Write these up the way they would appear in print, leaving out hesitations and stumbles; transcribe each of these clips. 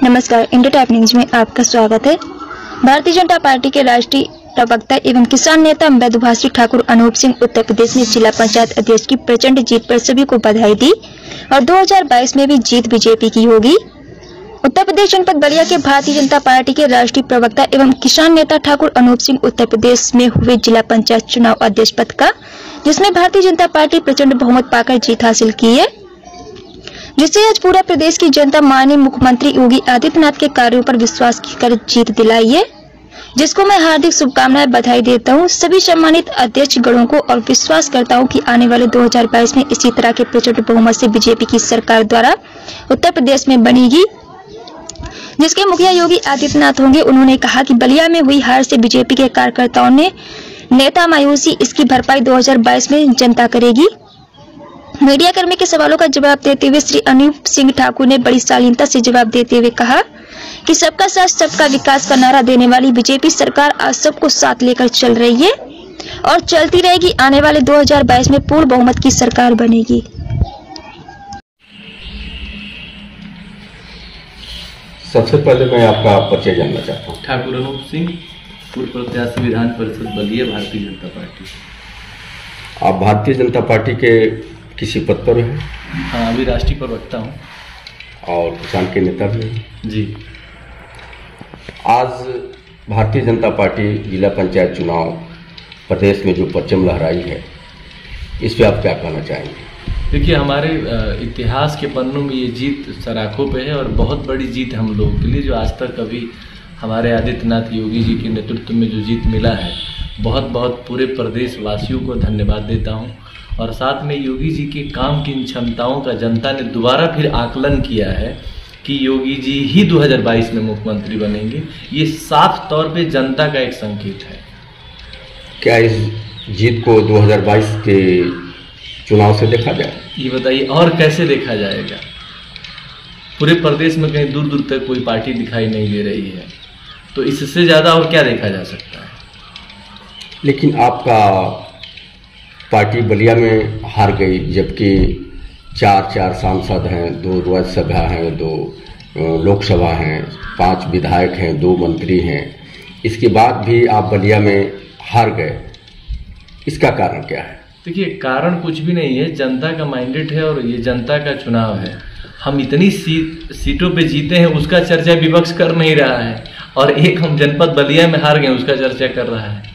नमस्कार, India type news में आपका स्वागत है। भारतीय जनता पार्टी के राष्ट्रीय प्रवक्ता एवं किसान नेता मृदुभाषी ठाकुर अनूप सिंह उत्तर प्रदेश में जिला पंचायत अध्यक्ष की प्रचंड जीत पर सभी को बधाई दी और 2022 में भी जीत बीजेपी की होगी। उत्तर प्रदेश जनपद बलिया के भारतीय जनता पार्टी के राष्ट्रीय प्रवक्ता एवं किसान नेता ठाकुर अनूप सिंह उत्तर प्रदेश में हुए जिला पंचायत चुनाव अध्यक्ष पद का, जिसमें भारतीय जनता पार्टी प्रचंड बहुमत पाकर जीत हासिल की है, जिससे आज पूरा प्रदेश की जनता माननीय मुख्यमंत्री योगी आदित्यनाथ के कार्यों पर विश्वास कर जीत दिलाई है, जिसको मैं हार्दिक शुभकामनाएं बधाई देता हूं सभी सम्मानित अध्यक्ष गणों को और विश्वास करता हूं कि आने वाले 2022 में इसी तरह के प्रचंड बहुमत से बीजेपी की सरकार द्वारा उत्तर प्रदेश में बनेगी, जिसके मुखिया योगी आदित्यनाथ होंगे। उन्होंने कहा कि बलिया में हुई हार से बीजेपी के कार्यकर्ताओं ने नेता मायूसी, इसकी भरपाई 2022 में जनता करेगी। मीडिया कर्मी के सवालों का जवाब देते हुए श्री अनूप सिंह ठाकुर ने बड़ी शालीनता से जवाब देते हुए कहा कि सबका साथ सबका विकास का नारा देने वाली बीजेपी सरकार आज सबको साथ लेकर चल रही है और चलती रहेगी। आने वाले 2022 में पूर्ण बहुमत की सरकार बनेगी। सबसे पहले मैं आपका परिचय जानना चाहता हूँ। ठाकुर अनूप सिंह, पूर्व प्रत्याशी विधान परिषद बलिया, भारतीय जनता पार्टी। आप भारतीय जनता पार्टी के किसी पद पर हैं? हाँ, अभी राष्ट्रीय प्रवक्ता हूँ और किसान के नेता भी हैं जी। आज भारतीय जनता पार्टी जिला पंचायत चुनाव प्रदेश में जो परचम लहराई है, इस पे आप क्या कहना चाहेंगे? देखिए, हमारे इतिहास के पन्नों में ये जीत सराखों पे है और बहुत बड़ी जीत हम लोगों के लिए, जो आज तक कभी हमारे आदित्यनाथ योगी जी के नेतृत्व में जो जीत मिला है, बहुत बहुत पूरे प्रदेश वासियों को धन्यवाद देता हूँ। और साथ में योगी जी के काम की इन क्षमताओं का जनता ने दोबारा फिर आकलन किया है कि योगी जी ही 2022 में मुख्यमंत्री बनेंगे। ये साफ तौर पे जनता का एक संकेत है। क्या इस जीत को 2022 के चुनाव से देखा जाए? ये बताइए, और कैसे देखा जाएगा? पूरे प्रदेश में कहीं दूर दूर तक कोई पार्टी दिखाई नहीं दे रही है, तो इससे ज़्यादा और क्या देखा जा सकता है? लेकिन आपका पार्टी बलिया में हार गई, जबकि चार सांसद हैं, 2 राज्यसभा हैं, 2 लोकसभा हैं, 5 विधायक हैं, 2 मंत्री हैं। इसके बाद भी आप बलिया में हार गए, इसका कारण क्या है? देखिए, कारण कुछ भी नहीं है, जनता का मैंडेट है और ये जनता का चुनाव है। हम इतनी सीटों पे जीते हैं, उसका चर्चा विपक्ष कर नहीं रहा है, और एक हम जनपद बलिया में हार गए उसका चर्चा कर रहा है।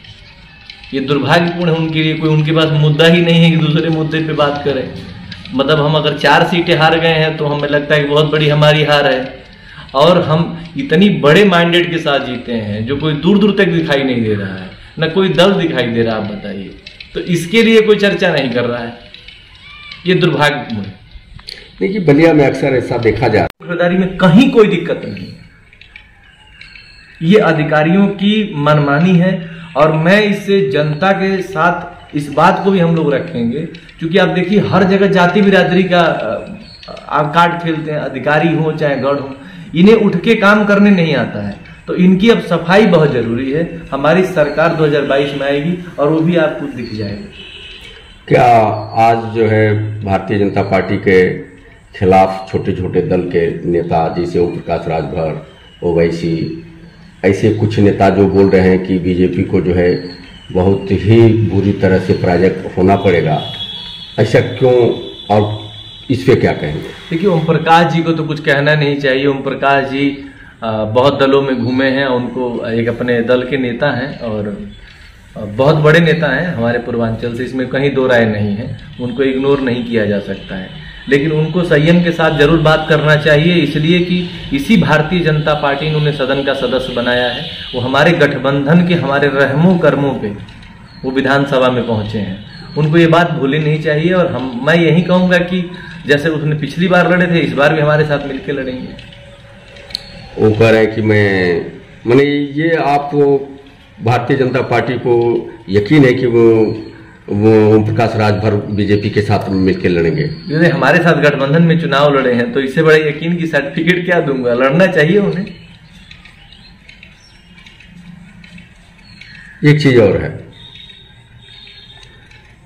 ये दुर्भाग्यपूर्ण है उनके लिए। कोई उनके पास मुद्दा ही नहीं है कि दूसरे मुद्दे पे बात करें। मतलब हम अगर 4 सीटें हार गए हैं तो हमें लगता है कि बहुत बड़ी हमारी हार है, और हम इतनी बड़े मैंडेट के साथ जीते हैं जो कोई दूर दूर तक दिखाई नहीं दे रहा है, न कोई दल दिखाई दे रहा। आप बताइए, तो इसके लिए कोई चर्चा नहीं कर रहा है, ये दुर्भाग्यपूर्ण है। देखिए, बलिया में अक्सर ऐसा देखा जाता है, खरीदारी में कहीं कोई दिक्कत नहीं है, ये अधिकारियों की मनमानी है। और मैं इससे जनता के साथ इस बात को भी हम लोग रखेंगे, क्योंकि आप देखिए हर जगह जाति बिरादरी का आप कार्ड खेलते हैं, अधिकारी हो चाहे गढ़ हो, इन्हें उठ के काम करने नहीं आता है। तो इनकी अब सफाई बहुत जरूरी है। हमारी सरकार 2022 में आएगी और वो भी आपको दिख जाएगी। क्या आज जो है भारतीय जनता पार्टी के खिलाफ छोटे छोटे दल के नेता जैसे ओम प्रकाश राजभर, ओवैसी, ऐसे कुछ नेता जो बोल रहे हैं कि बीजेपी को जो है बहुत ही बुरी तरह से पराजय होना पड़ेगा, ऐसा क्यों, और इस पे क्या कहेंगे? देखिए, ओम प्रकाश जी को तो कुछ कहना नहीं चाहिए। ओम प्रकाश जी बहुत दलों में घूमे हैं, उनको एक अपने दल के नेता हैं और बहुत बड़े नेता हैं हमारे पूर्वांचल से, इसमें कहीं दो राय नहीं है। उनको इग्नोर नहीं किया जा सकता है, लेकिन उनको संयम के साथ जरूर बात करना चाहिए, इसलिए कि इसी भारतीय जनता पार्टी ने उन्हें सदन का सदस्य बनाया है। वो हमारे गठबंधन के हमारे रहमों कर्मों पे वो विधानसभा में पहुंचे हैं, उनको ये बात भूलनी नहीं चाहिए। और मैं यही कहूंगा कि जैसे उसने पिछली बार लड़े थे, इस बार भी हमारे साथ मिलकर लड़ेंगे। वो कह रहे हैं कि मैंने ये आप भारतीय जनता पार्टी को यकीन है कि वो ओम प्रकाश राजभर बीजेपी के साथ मिलकर लड़ेंगे? यदि हमारे साथ गठबंधन में चुनाव लड़े हैं तो इससे बड़े यकीन की सर्टिफिकेट क्या दूंगा, लड़ना चाहिए उन्हें। एक चीज और है,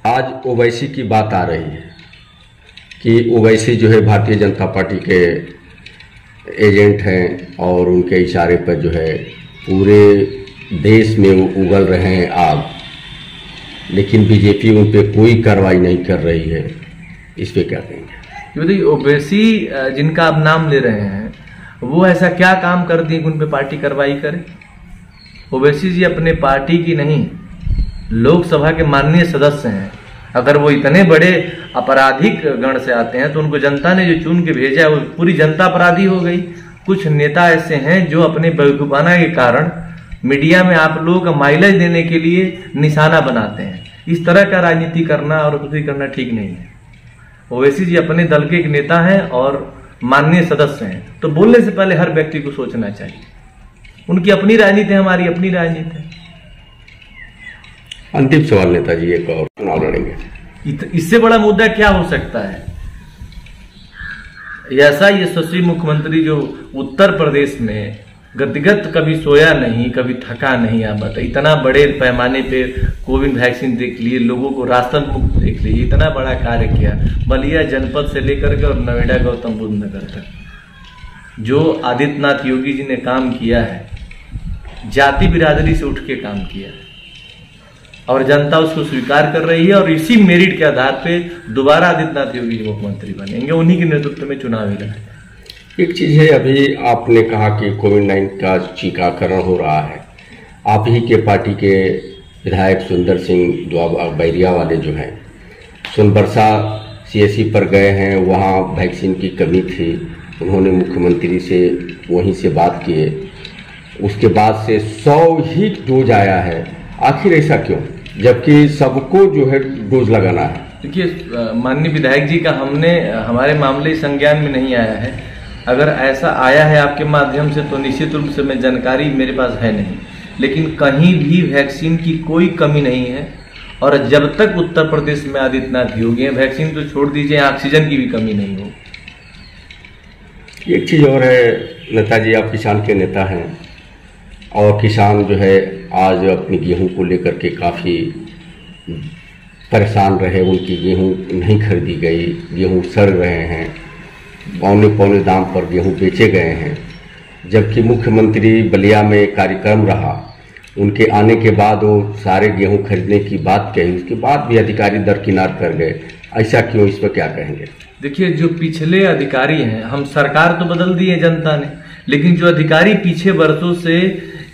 आज ओवैसी की बात आ रही है कि ओवैसी जो है भारतीय जनता पार्टी के एजेंट हैं और उनके इशारे पर जो है पूरे देश में उगल रहे हैं आग, लेकिन बीजेपी उन पर कोई कार्रवाई नहीं कर रही है। इस पे क्या कहेंगे? ओवैसी जिनका आप नाम ले रहे हैं वो ऐसा क्या काम कर दिए कि उन पे पार्टी कार्रवाई करे? ओवैसी जी अपने पार्टी की नहीं, लोकसभा के माननीय सदस्य हैं। अगर वो इतने बड़े आपराधिक गण से आते हैं तो उनको जनता ने जो चुन के भेजा है वो पूरी जनता अपराधी हो गई। कुछ नेता ऐसे हैं जो अपने बेवकूफाना के कारण मीडिया में आप लोगों का माइलेज देने के लिए निशाना बनाते हैं। इस तरह का राजनीति करना और कुछ करना ठीक नहीं है। ओवैसी जी अपने दल के एक नेता हैं और माननीय सदस्य हैं, तो बोलने से पहले हर व्यक्ति को सोचना चाहिए। उनकी अपनी राजनीति है, हमारी अपनी राजनीति है। अंतिम सवाल नेताजी, एक और चुनाव लड़ेंगे, इससे बड़ा मुद्दा क्या हो सकता है? ऐसा यशस्वी मुख्यमंत्री जो उत्तर प्रदेश में गदगद कभी सोया नहीं, कभी थका नहीं। आप बताइए, इतना बड़े पैमाने पे कोविड वैक्सीन देख लिए, लोगों को राशन मुक्त देख लिए, इतना बड़ा कार्य किया बलिया जनपद से लेकर के और नोएडा गौतम बुद्ध नगर तक। जो आदित्यनाथ योगी जी ने काम किया है, जाति बिरादरी से उठ के काम किया है और जनता उसको स्वीकार कर रही है और इसी मेरिट के आधार पे दोबारा आदित्यनाथ योगी जी मुख्यमंत्री बनेंगे। उन्हीं के नेतृत्व में चुनाव ही लड़ेंगे। एक चीज है, अभी आपने कहा कि कोविड-19 का टीकाकरण हो रहा है। आप ही के पार्टी के विधायक सुंदर सिंह जो बैरिया वाले जो हैं, सोनबरसा CSC पर गए हैं, वहाँ वैक्सीन की कमी थी, उन्होंने मुख्यमंत्री से वहीं से बात किए, उसके बाद से 100 ही डोज आया है। आखिर ऐसा क्यों, जबकि सबको जो है डोज लगाना है? देखिए, माननीय विधायक जी का हमारे मामले संज्ञान में नहीं आया है। अगर ऐसा आया है आपके माध्यम से तो निश्चित रूप से मैं जानकारी मेरे पास है नहीं, लेकिन कहीं भी वैक्सीन की कोई कमी नहीं है। और जब तक उत्तर प्रदेश में आदित्यनाथ योगी हैं, वैक्सीन तो छोड़ दीजिए, ऑक्सीजन की भी कमी नहीं हो। एक चीज और है नेताजी, आप किसान के नेता हैं और किसान जो है आज अपनी गेहूं को लेकर के काफ़ी परेशान रहे। उनकी गेहूं नहीं खरीदी गई, गेहूं सड़ रहे हैं, पौने दाम पर गेहूं बेचे गए हैं। जबकि मुख्यमंत्री बलिया में कार्यक्रम रहा, उनके आने के बाद वो सारे गेहूं खरीदने की बात कही, उसके बाद भी अधिकारी दरकिनार कर गए। ऐसा क्यों, इस पर क्या कहेंगे? देखिए, जो पिछले अधिकारी हैं, हम सरकार तो बदल दी है जनता ने, लेकिन जो अधिकारी पीछे वर्षों से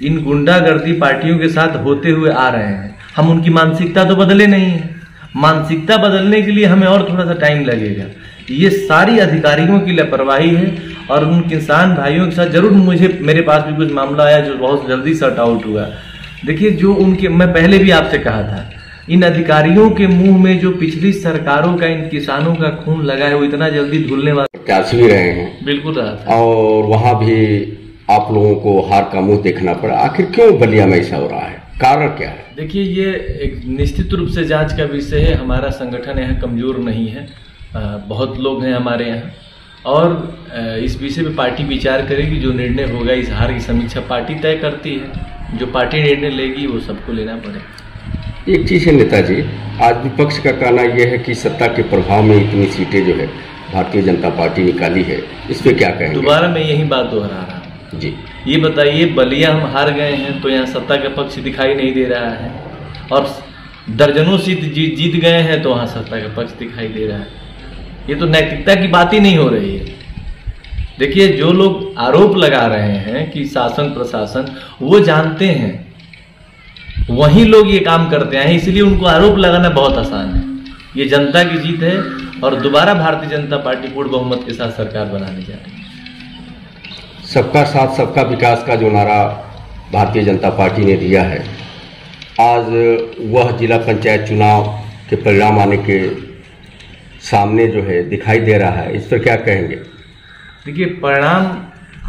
इन गुंडागर्दी पार्टियों के साथ होते हुए आ रहे हैं, हम उनकी मानसिकता तो बदले नहीं है। मानसिकता बदलने के लिए हमें और थोड़ा सा टाइम लगेगा। ये सारी अधिकारियों की लापरवाही है और उन किसान भाइयों के साथ जरूर मेरे पास भी कुछ मामला आया जो बहुत जल्दी सॉर्ट आउट हुआ। देखिए, जो उनके, मैं पहले भी आपसे कहा था, इन अधिकारियों के मुंह में जो पिछली सरकारों का इन किसानों का खून लगा है वो इतना जल्दी धुलने वाला प्रत्याशी भी रहे हैं। बिल्कुल रहा था। और वहाँ भी आप लोगों को हार का मुंह देखना पड़ा। आखिर क्यों बलिया में ऐसा हो रहा है, कारण क्या है? देखिए, ये एक निश्चित रूप से जांच का विषय है। हमारा संगठन यहाँ कमजोर नहीं है, बहुत लोग हैं हमारे यहाँ, और इस विषय पे पार्टी विचार करेगी। जो निर्णय होगा, इस हार की समीक्षा पार्टी तय करती है। जो पार्टी निर्णय लेगी वो सबको लेना पड़ेगा। एक चीज है नेताजी, आज विपक्ष का कहना यह है कि सत्ता के प्रभाव में इतनी सीटें जो है भारतीय जनता पार्टी निकाली है, इस पे क्या कहेंगे? दोबारा मैं यही बात दोहरा रहा हूँ जी। ये बताइए, बलिया हम हार गए हैं तो यहाँ सत्ता का पक्ष दिखाई नहीं दे रहा है, और दर्जनों सीट जीत गए हैं तो वहाँ सत्ता का पक्ष दिखाई दे रहा है। ये तो नैतिकता की बात ही नहीं हो रही है। देखिए, जो लोग आरोप लगा रहे हैं कि शासन प्रशासन, वो जानते हैं, वही लोग ये काम करते हैं, इसलिए उनको आरोप लगाना बहुत आसान है। ये जनता की जीत है और दोबारा भारतीय जनता पार्टी पूर्ण बहुमत के साथ सरकार बनाने जा रही है। सबका साथ सबका विकास का जो नारा भारतीय जनता पार्टी ने दिया है, आज वह जिला पंचायत चुनाव के परिणाम आने के सामने जो है दिखाई दे रहा है, इस पर क्या कहेंगे? देखिए, परिणाम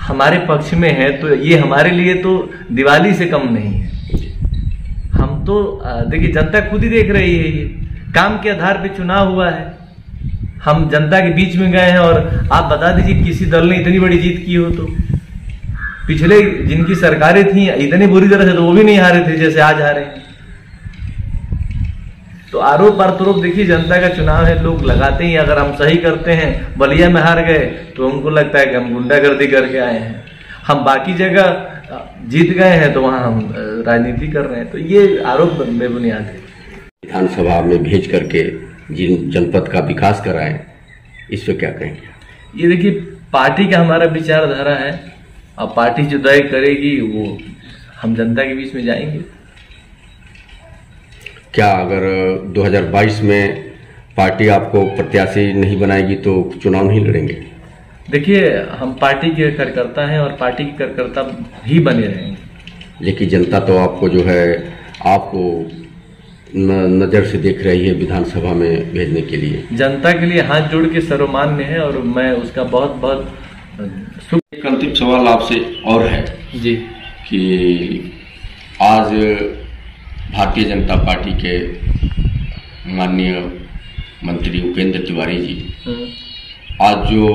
हमारे पक्ष में है तो ये हमारे लिए तो दिवाली से कम नहीं है। हम तो देखिए, जनता खुद ही देख रही है, ये काम के आधार पे चुनाव हुआ है। हम जनता के बीच में गए हैं और आप बता दीजिए किसी दल ने इतनी बड़ी जीत की हो तो। पिछले जिनकी सरकारें थी इतनी बुरी तरह से तो वो भी नहीं हारे थे जैसे आज हारे हैं। तो आरोप प्रत्यारोप देखिए, जनता का चुनाव है, लोग लगाते ही। अगर हम सही करते हैं, बलिया में हार गए तो हमको लगता है कि हम गुंडागर्दी करके आए हैं। हम बाकी जगह जीत गए हैं तो वहां हम राजनीति कर रहे हैं। तो ये आरोप बेबुनियाद है। विधानसभा में भेज करके जिन जनपद का विकास कराएं, इस पे क्या कहेंगे? ये देखिए, पार्टी का हमारा विचारधारा है, और पार्टी जो तय करेगी वो हम जनता के बीच में जाएंगे। क्या अगर 2022 में पार्टी आपको प्रत्याशी नहीं बनाएगी तो चुनाव नहीं लड़ेंगे? देखिए, हम पार्टी के कार्यकर्ता हैं और पार्टी के कार्यकर्ता ही बने रहेंगे। लेकिन जनता तो आपको जो है आपको नज़र से देख रही है विधानसभा में भेजने के लिए। जनता के लिए हाथ जोड़ के सर्वमान्य है और मैं उसका बहुत बहुत एक अंतिम सवाल आपसे और है जी कि आज भारतीय जनता पार्टी के माननीय मंत्री उपेंद्र तिवारी जी आज जो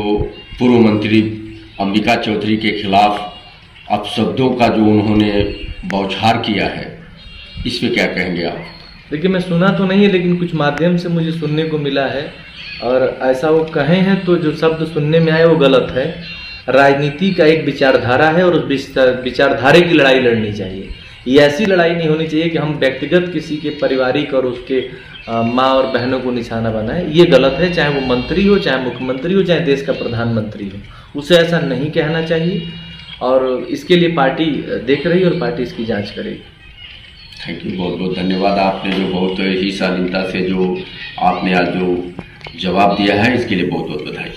पूर्व मंत्री अंबिका चौधरी के खिलाफ अपशब्दों का जो उन्होंने बौछार किया है, इस पे क्या कहेंगे आप? देखिए, मैं सुना तो नहीं है, लेकिन कुछ माध्यम से मुझे सुनने को मिला है, और ऐसा वो कहे हैं तो जो शब्द सुनने में आए वो गलत है। राजनीति का एक विचारधारा है और उस विचारधारे की लड़ाई लड़नी चाहिए। ये ऐसी लड़ाई नहीं होनी चाहिए कि हम व्यक्तिगत किसी के पारिवारिक और उसके माँ और बहनों को निशाना बनाए। ये गलत है, चाहे वो मंत्री हो, चाहे मुख्यमंत्री हो, चाहे देश का प्रधानमंत्री हो, उसे ऐसा नहीं कहना चाहिए। और इसके लिए पार्टी देख रही है और पार्टी इसकी जांच करेगी। थैंक यू, बहुत बहुत धन्यवाद। आपने जो बहुत ही शालीनता से जो आपने आज जो जवाब दिया है, इसके लिए बहुत बहुत बधाई।